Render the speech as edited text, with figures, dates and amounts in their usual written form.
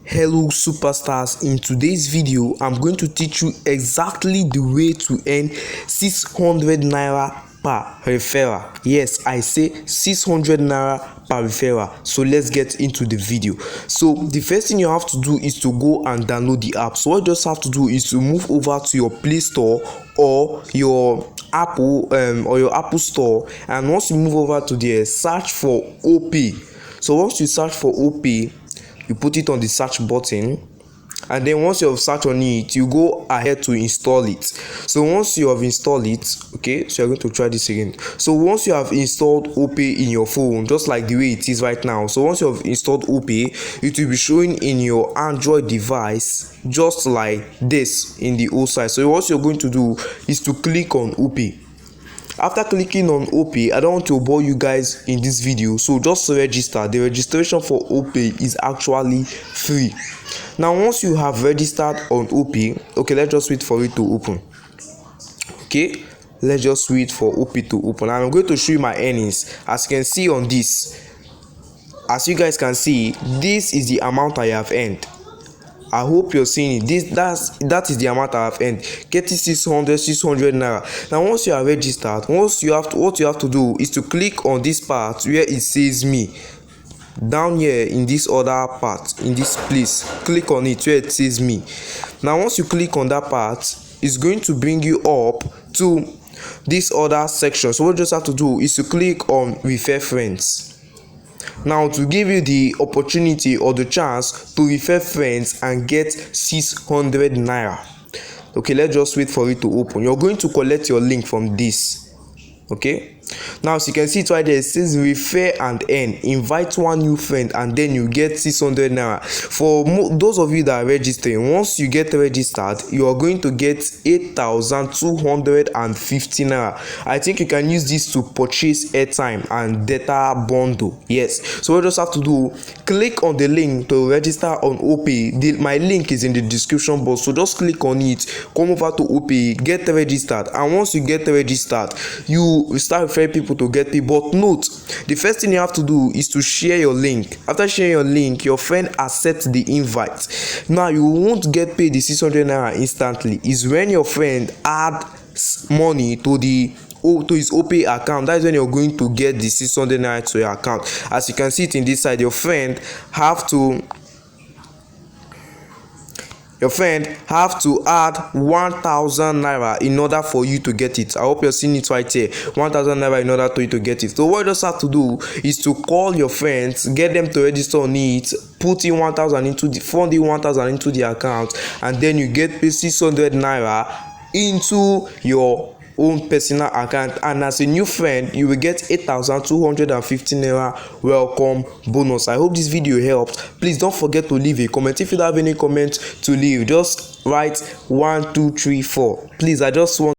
Hello superstars, in today's video I'm going to teach you exactly the way to earn 600 naira per referral. Yes, I say 600 naira per referral. So let's get into the video. So the first thing you have to do is to go and download the app. So what you just have to do is to move over to your Play Store or your Apple Store, and once you move over to there, search for opay. So once you search for opay, you put it on the search button, and then once you have searched on it, you go ahead to install it. So once you have installed it, okay, so you're going to try this again. So once you have installed opay in your phone, just like the way it is right now, so once you have installed opay, it will be showing in your Android device just like this in the old side. So what you're going to do is to click on opay. After clicking on opay, I don't want to bore you guys in this video, so just register. The registration for opay is actually free. Now once you have registered on opay, okay, let's just wait for it to open. Okay, let's just wait for opay to open. I'm going to show you my earnings. As you can see on this, as you guys can see, this is the amount I have earned. I hope you're seeing it. That is the amount I have earned. Getting 600 naira. Now once you are registered, what you have to do is to click on this part where it says me. Down here in this other part, in this place, click on it where it says me. Now once you click on that part, it's going to bring you up to this other section. So what you just have to do is to click on refer friends. Now to give you the opportunity or the chance to refer friends and get 600 naira. Okay, let's just wait for it to open. You're going to collect your link from this. Okay, now as you can see it right there, it says refer and earn. Invite one new friend and then you get 600 naira. For those of you that are registering, once you get registered, you are going to get 8,250 naira. I think you can use this to purchase airtime and data bundle. Yes, so what you just have to do, click on the link to register on opay. My link is in the description box, so just click on it, come over to opay, get registered, and once you get registered, you start referring people to get paid. But note, the first thing you have to do is to share your link. After sharing your link, your friend accepts the invite. Now you won't get paid the 600 naira instantly. Is when your friend adds money to his opay account. That is when you're going to get the 600 naira to your account. As you can see it in this side, your friend have to add 1,000 naira in order for you to get it. I hope you're seeing it right here. 1,000 naira in order for you to get it. So what you just have to do is to call your friends, get them to register on it, put in 1,000 into the account, and then you get paid 600 naira into your own personal account. And as a new friend, you will get 8,250 naira welcome bonus. I hope this video helped. Please don't forget to leave a comment. If you don't have any comment to leave, just write 1 2 3 4. Please, I just want